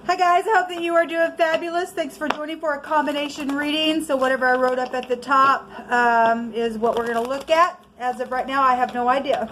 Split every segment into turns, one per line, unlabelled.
Hi guys, I hope that you are doing fabulous. Thanks for joining for a combination reading. So whatever I wrote up at the top is what we're going to look at. As of right now, I have no idea.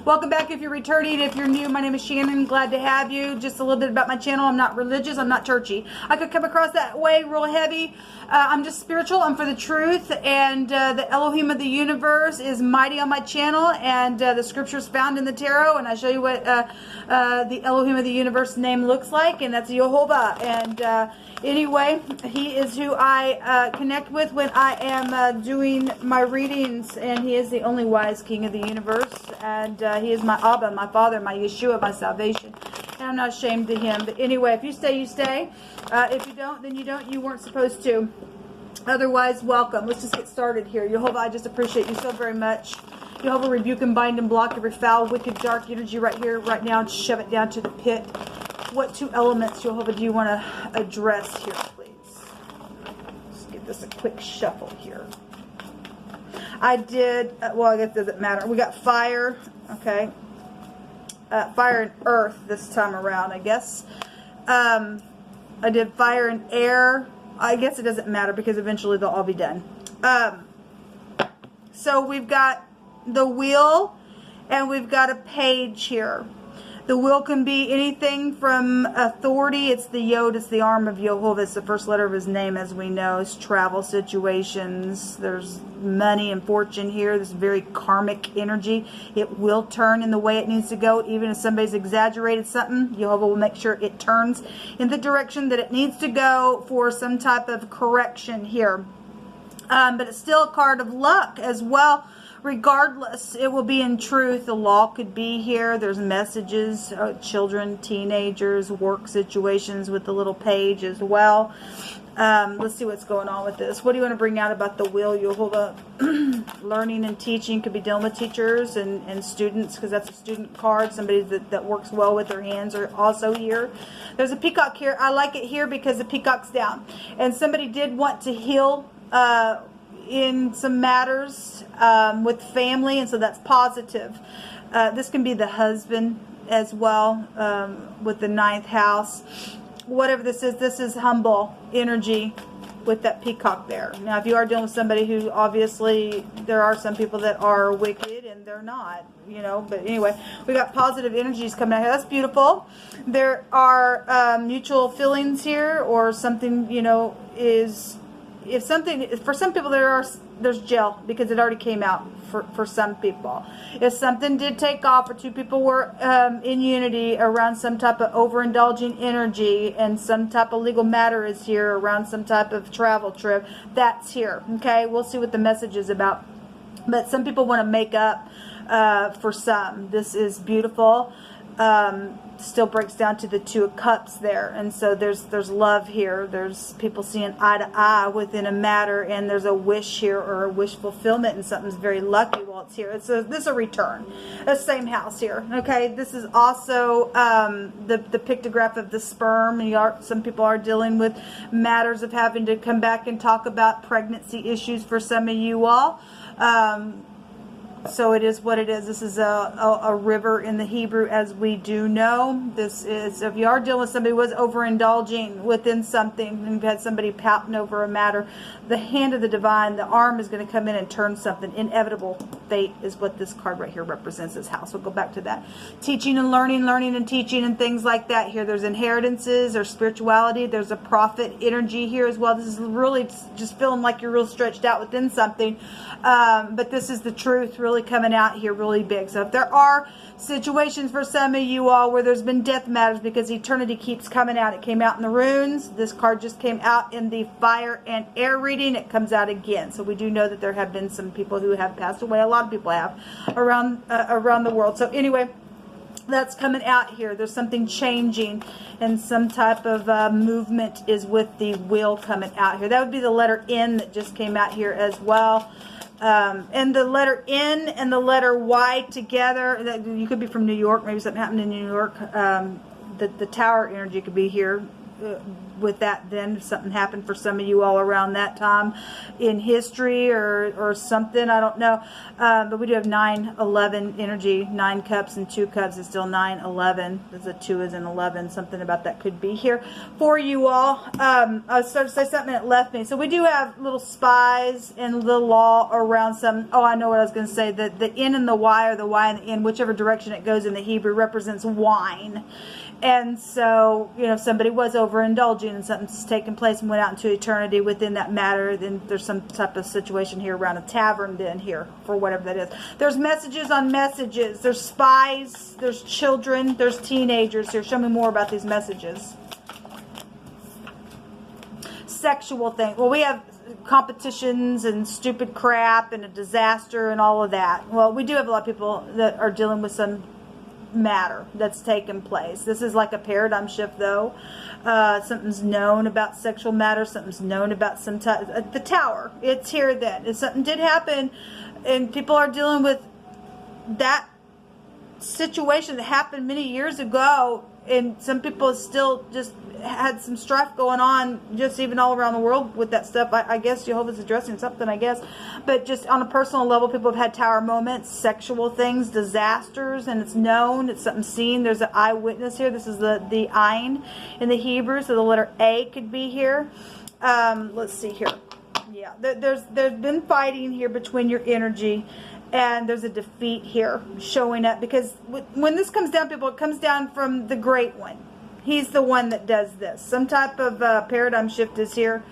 Welcome back if you're returning. If you're new, my name is Shannon. Glad to have you. Just a little bit about my channel. I'm not religious. I'm not churchy. I could come across that way real heavy. I'm just spiritual. I'm for the truth. And the Elohim of the universe is mighty on my channel. And the scriptures found in the tarot. And I show you what the Elohim of the universe name looks like. And that's Jehovah. And anyway, he is who I connect with when I am doing my readings. And he is the only wise king of the universe, and he is my Abba, my Father, my Yeshua, my salvation, and I'm not ashamed of him. But anyway, if you stay, you stay. If you don't, then you don't. You weren't supposed to. Otherwise, welcome. Let's just get started here. Jehovah, I just appreciate you so very much. Jehovah, rebuke and bind and block every foul, wicked, dark energy right here, right now, and shove it down to the pit. What two elements, Jehovah, do you want to address here, please? Let's give this a quick shuffle here. I did, well, I guess it doesn't matter. We got fire, okay. Fire and earth this time around, I guess. I did fire and air. I guess it doesn't matter because eventually they'll all be done. So we've got the wheel and we've got a page here. The wheel can be anything from authority. It's the yod, it's the arm of Jehovah. It's the first letter of his name, as we know. It's travel situations. There's money and fortune here. This very karmic energy. It will turn in the way it needs to go. Even if somebody's exaggerated something, Jehovah will make sure it turns in the direction that it needs to go for some type of correction here. But it's still a card of luck as well. Regardless, it will be in truth. The law could be here. There's messages, children, teenagers, work situations with the little page as well. Let's see what's going on with this. What do you want to bring out about the wheel, Jehovah? Learning and teaching could be dealing with teachers and students, because that's a student card. Somebody that works well with their hands are also here. There's a peacock here. I like it here because the peacock's down. And somebody did want to heal in some matters with family, and so that's positive. This can be the husband as well, with the 9th house. Whatever this is humble energy with that peacock there. Now, if you are dealing with somebody who, obviously, there are some people that are wicked and they're not, you know, but anyway, we got positive energies coming out here. That's beautiful. There are mutual feelings here, or something, you know, is... If something, for some people there's jail because it already came out for some people. If something did take off, or two people were in unity around some type of overindulging energy, and some type of legal matter is here around some type of travel trip, that's here. Okay, we'll see what the message is about. But some people want to make up for some. This is beautiful. Still breaks down to the 2 of cups there, and so there's love here. There's people seeing eye to eye within a matter, and there's a wish here, or a wish fulfillment, and something's very lucky while it's here. This is a return. The same house here. Okay, this is also the pictograph of the sperm. Some people are dealing with matters of having to come back and talk about pregnancy issues for some of you all. So it is what it is. This is a river in the Hebrew, as we do know. This is, if you are dealing with somebody who was overindulging within something, and you've had somebody pouting over a matter, the hand of the divine, the arm is going to come in and turn something. Inevitable fate is what this card right here represents, this house. We'll go back to that. Teaching and learning and teaching and things like that here. There's inheritances, there's spirituality, there's a prophet energy here as well. This is really just feeling like you're real stretched out within something. But this is the truth really coming out here really big. So if there are situations for some of you all where there's been death matters, because eternity keeps coming out. It came out in the runes. This card just came out in the fire and air reading. It comes out again. So we do know that there have been some people who have passed away. A lot of people have around the world. So anyway, that's coming out here. There's something changing, and some type of movement is with the wheel coming out here. That would be the letter N that just came out here as well. And the letter N and the letter Y together, you could be from New York, maybe something happened in New York. The tower energy could be here. with that then. If something happened for some of you all around that time in history or something, I don't know. But we do have 9-11 energy. 9 cups and 2 cups is still 9-11. There's a 2 is an 11. Something about that could be here for you all. I was starting to say something and it left me. So we do have little spies and the law around some. Oh, I know what I was going to say. The N and the Y, or the Y and the N, whichever direction it goes in the Hebrew, represents wine. And so, you know, if somebody was overindulging and something's taken place and went out into eternity within that matter, then there's some type of situation here around a tavern then here for whatever that is. There's messages on messages. There's spies. There's children. There's teenagers here. Show me more about these messages. Sexual thing. Well, we have competitions and stupid crap and a disaster and all of that. Well, we do have a lot of people that are dealing with some matter that's taken place. This is like a paradigm shift, though. Something's known about sexual matter. Something's known about some type. The tower. It's here then. If something did happen, and people are dealing with that situation that happened many years ago, and some people still just had some strife going on, just even all around the world with that stuff. I guess Jehovah's addressing something, I guess. But just on a personal level, people have had tower moments, sexual things, disasters, and it's known. It's something seen. There's an eyewitness here. This is the Ein in the Hebrew, so the letter A could be here. Let's see here. Yeah, there's been fighting here between your energy, and there's a defeat here showing up, because when this comes down, people, it comes down from the Great One. He's the one that does this. Some type of paradigm shift is here.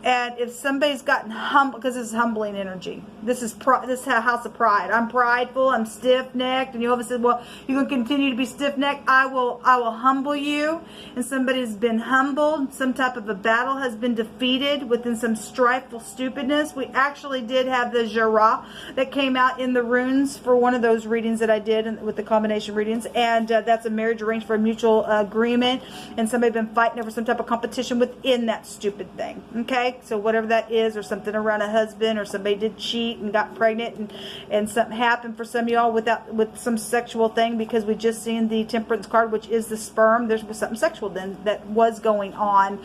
And if somebody's gotten humble, because this is humbling energy. This is a house of pride. I'm prideful. I'm stiff-necked. And Jehovah said, well, you're going to continue to be stiff-necked. I will humble you. And somebody's been humbled. Some type of a battle has been defeated within some strifeful stupidness. We actually did have the Jara that came out in the runes for one of those readings that I did with the combination readings. And that's a marriage arranged for a mutual agreement. And somebody been fighting over some type of competition within that stupid thing. Okay? So whatever that is, or something around a husband, or somebody did cheat and got pregnant, and something happened for some of y'all with some sexual thing, because we just seen the Temperance card, which is the sperm. There's something sexual then that was going on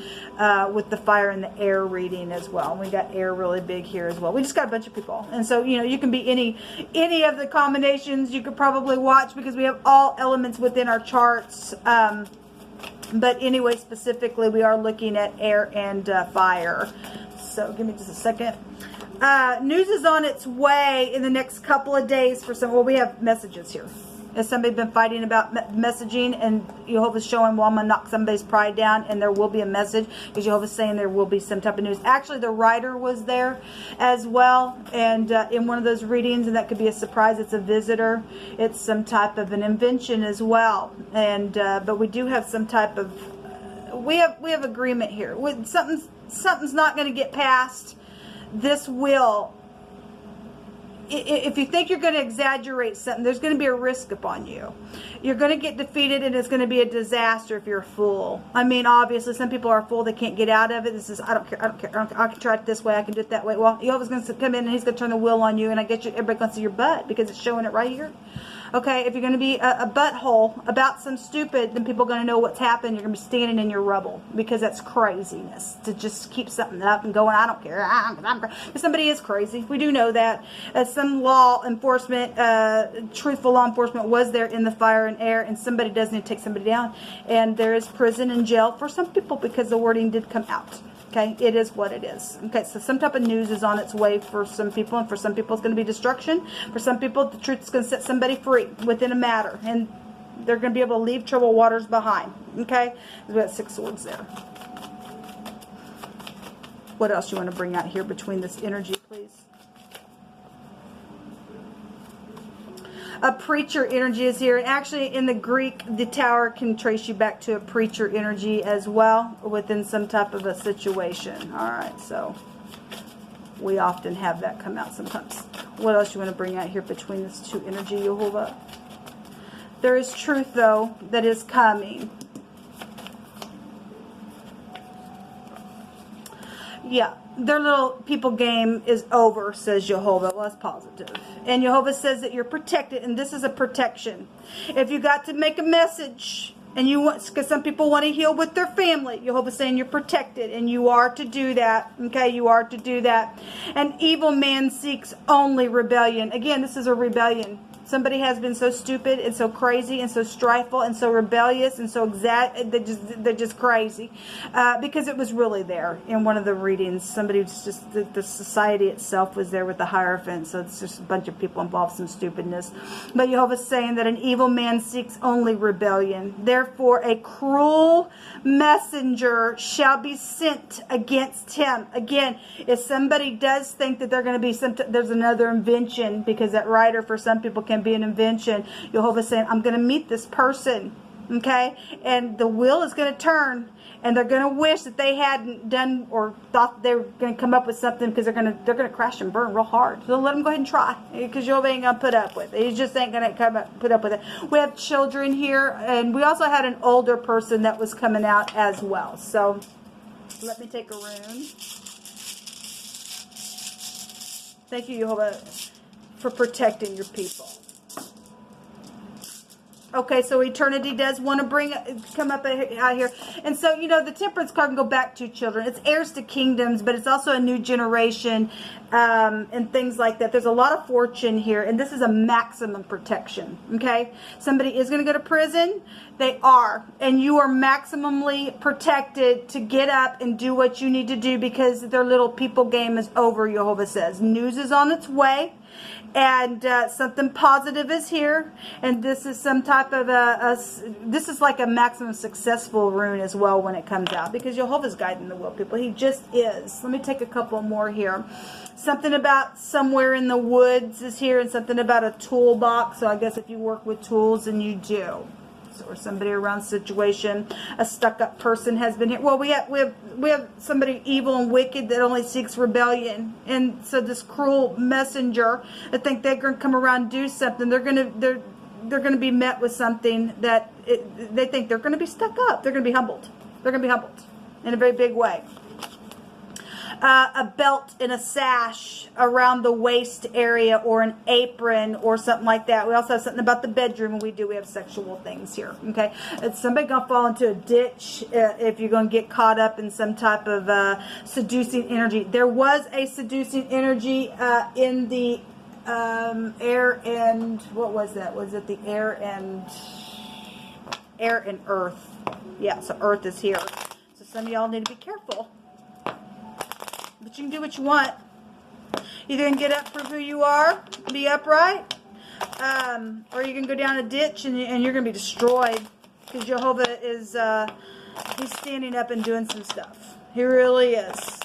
with the fire and the air reading as well. And we got air really big here as well. We just got a bunch of people, and so you know, you can be any of the combinations you could probably watch, because we have all elements within our charts. But anyway, specifically, we are looking at air and fire. So give me just a second. News is on its way in the next couple of days for some. Well, we have messages here. Has somebody been fighting about messaging, and Jehovah's showing, well, I'm going to knock somebody's pride down, and there will be a message, because Jehovah's saying there will be some type of news. Actually, the writer was there as well, and in one of those readings, and that could be a surprise. It's a visitor. It's some type of an invention as well, and but we do have some type of we have agreement here. With something's not going to get past. This will. If you think you're going to exaggerate something, there's going to be a risk upon you. You're going to get defeated, and it's going to be a disaster if you're a fool. I mean, obviously, some people are a fool. They can't get out of it. This is, I don't care. I can try it this way. I can do it that way. Well, Jehovah's going to come in, and he's going to turn the wheel on you, and I get you. Everybody going to see your butt, because it's showing it right here. Okay, if you're going to be a butthole about some stupid, then people are going to know what's happened. You're going to be standing in your rubble, because that's craziness to just keep something up and going, I don't care. If somebody is crazy, we do know that. Some law enforcement, truthful law enforcement was there in the fire and air, and somebody does need to take somebody down. And there is prison and jail for some people, because the wording did come out. Okay, it is what it is. Okay, so some type of news is on its way for some people, and for some people it's going to be destruction. For some people, the truth is going to set somebody free within a matter, and they're going to be able to leave troubled waters behind. Okay, we got 6 swords there. What else you want to bring out here between this energy, please? A preacher energy is here, and actually in the Greek, the tower can trace you back to a preacher energy as well within some type of a situation. All right, so we often have that come out sometimes. What else you want to bring out here between this 2 energy, Jehovah? There is truth, though, that is coming. Yeah, their little people game is over, says Jehovah. Well, that's positive. And Jehovah says that you're protected, and this is a protection. If you got to make a message, And you want, because some people want to heal with their family. Jehovah's saying you're protected, and you are to do that. Okay, you are to do that. An evil man seeks only rebellion. Again, this is a rebellion. Somebody has been so stupid and so crazy and so strifeful and so rebellious and so they're just crazy. Because it was really there in one of the readings. Somebody was just, the society itself was there with the Hierophant. So it's just a bunch of people involved, some stupidness. But Jehovah's saying that an evil man seeks only rebellion. Therefore, a cruel messenger shall be sent against him. Again, if somebody does think that they're going to be there's another invention, because that writer for some people can be an invention. Jehovah's saying, I'm going to meet this person, okay? And the wheel is going to turn, and they're going to wish that they hadn't done or thought they were going to come up with something, because they're going to crash and burn real hard. So let them go ahead and try, because Jehovah ain't going to put up with it. He just ain't going to put up with it. We have children here, and we also had an older person that was coming out as well. So let me take a rune. Thank you, Jehovah, for protecting your people. Okay, so eternity does want to come up out here. And so, you know, the temperance card can go back to children. It's heirs to kingdoms, but it's also a new generation and things like that. There's a lot of fortune here, and this is a maximum protection, okay? Somebody is going to go to prison. They are. And you are maximally protected to get up and do what you need to do, because their little people game is over, Jehovah says. News is on its way. And something positive is here, and this is some type of this is like a maximum successful rune as well when it comes out, because Jehovah's guiding the will, people. He just is. Let me take a couple more here. Something about somewhere in the woods is here, and something about a toolbox. So I guess if you work with tools, and you do. Or somebody around situation, a stuck-up person has been here. Well, we have somebody evil and wicked that only seeks rebellion, and so this cruel messenger, I think they're going to come around and do something. They're going to be met with something that they think they're going to be stuck up. They're going to be humbled. They're going to be humbled in a very big way. A belt and a sash around the waist area, or an apron or something like that. We also have something about the bedroom, and we have sexual things here, okay? It's somebody going to fall into a ditch if you're going to get caught up in some type of seducing energy. There was a seducing energy in the air and, what was that? Was it the air and earth? Yeah, so earth is here. So some of y'all need to be careful. But you can do what you want. Either can get up for who you are, be upright, or you can go down a ditch and you're going to be destroyed, because Jehovah is he's standing up and doing some stuff. He really is.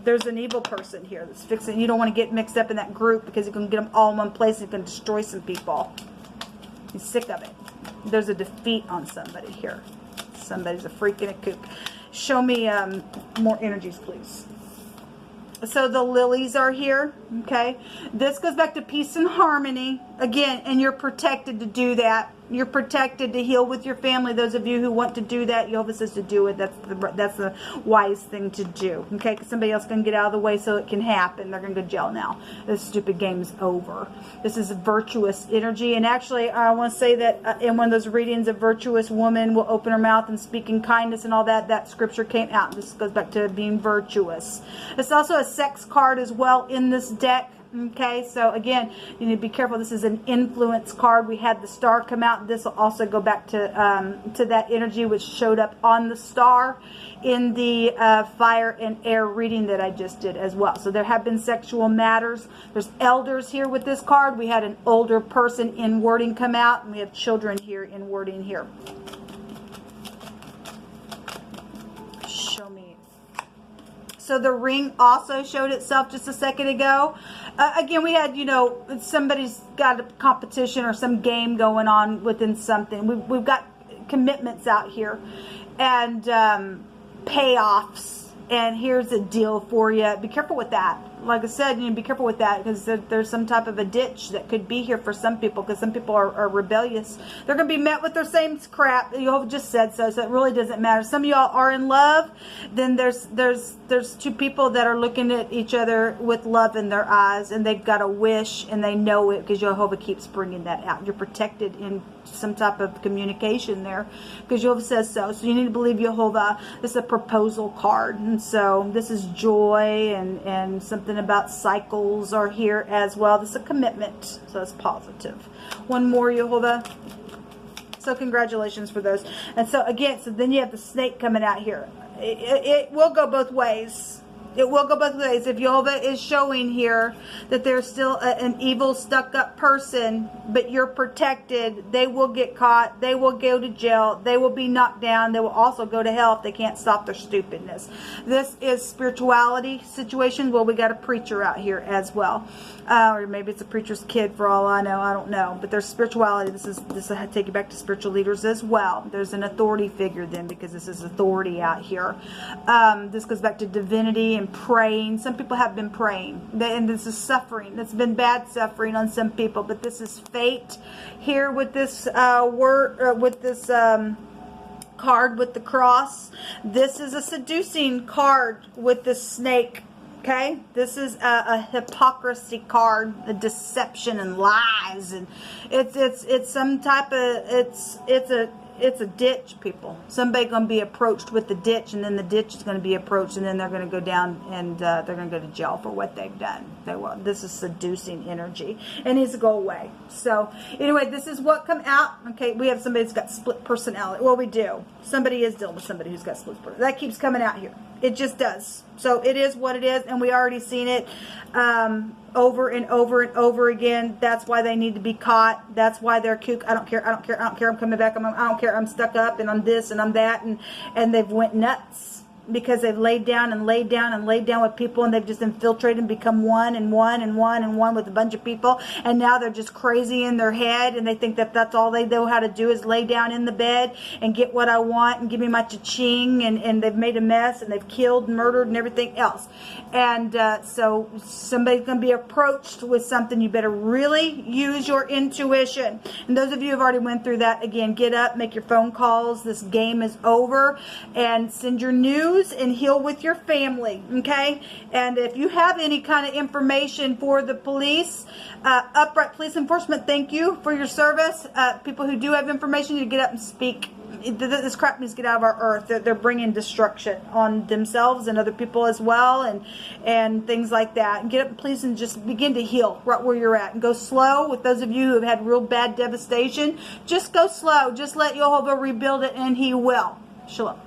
There's an evil person here that's fixing. You don't want to get mixed up in that group, because you can get them all in one place and you can destroy some people. He's sick of it. There's a defeat on somebody here. Somebody's a freak and a kook. Show me more energies, please. So the lilies are here, okay? This goes back to peace and harmony, again, and you're protected to do that. You're protected to heal with your family. Those of you who want to do that, Jehovah says to do it. That's the wise thing to do, okay? Because somebody else can get out of the way so it can happen. They're going to go to jail now. This stupid game is over. This is a virtuous energy. And actually, I want to say that in one of those readings, a virtuous woman will open her mouth and speak in kindness and all that. That scripture came out. This goes back to being virtuous. It's also a sex card as well in this deck. Okay, so again, you need to be careful. This is an influence card. We had the star come out. This will also go back to that energy which showed up on the star in the fire and air reading that I just did as well. So there have been sexual matters. There's elders here with this card. We had an older person in wording come out, and we have children here in wording here. Show me. So the ring also showed itself just a second ago. Again, we had, you know, somebody's got a competition or some game going on within something. We've got commitments out here and payoffs. And here's a deal for you. Be careful with that. like I said, you need to be careful with that, because there's some type of a ditch that could be here for some people, because some people are rebellious. They're going to be met with their same crap. Jehovah just said so, so it really doesn't matter. Some of y'all are in love, then there's two people that are looking at each other with love in their eyes, and they've got a wish, and they know it, because Jehovah keeps bringing that out. You're protected in some type of communication there, because Jehovah says so. So you need to believe Jehovah. This is a proposal card, and so this is joy, and something about cycles are here as well. This is a commitment, so it's positive. One more, Jehovah. So congratulations for those. And so again, so then you have the snake coming out here. It will go both ways. It will go both ways. If Jehovah is showing here that there's still an evil, stuck-up person, but you're protected, they will get caught. They will go to jail. They will be knocked down. They will also go to hell if they can't stop their stupidness. This is spirituality situation. Well, we got a preacher out here as well. Or maybe it's a preacher's kid for all I know. I don't know. But there's spirituality. This will take you back to spiritual leaders as well. There's an authority figure then, because this is authority out here. This goes back to divinity and praying. Some people have been praying, and this is suffering. It's been bad suffering on some people, but this is fate here with this card with the cross. This is a seducing card with the snake. Okay, this is a hypocrisy card, a deception and lies, and it's some type of it's a ditch, people. Somebody going to be approached with the ditch, and then the ditch is going to be approached, and then they're going to go down, and they're going to go to jail for what they've done. This is seducing energy, and needs to go away. So anyway, this is what come out. Okay, we have somebody that's got split personality. Well, we do. Somebody is dealing with somebody who's got split personality. That keeps coming out here. It just does. So it is what it is, and we already seen it over and over and over again. That's why they need to be caught. That's why they're kook. I don't care. I don't care. I don't care. I'm coming back. I don't care. I'm stuck up, and I'm this and I'm that, and they've went nuts, because they've laid down and laid down and laid down with people, and they've just infiltrated and become one and one and one and one with a bunch of people, and now they're just crazy in their head, and they think that that's all they know how to do is lay down in the bed and get what I want and give me my cha-ching, and they've made a mess, and they've killed, murdered, and everything else. And so somebody's going to be approached with something. You better really use your intuition. And those of you who have already went through that, again, get up, make your phone calls. This game is over, and send your news and heal with your family. Okay, and if you have any kind of information for the police, upright police enforcement, thank you for your service. People who do have information, you get up and speak. This crap needs to get out of our earth. They're bringing destruction on themselves and other people as well, and things like that. And get up, please, and just begin to heal right where you're at. And go slow. With those of you who have had real bad devastation, just go slow. Just let Jehovah rebuild it, and He will. Shalom.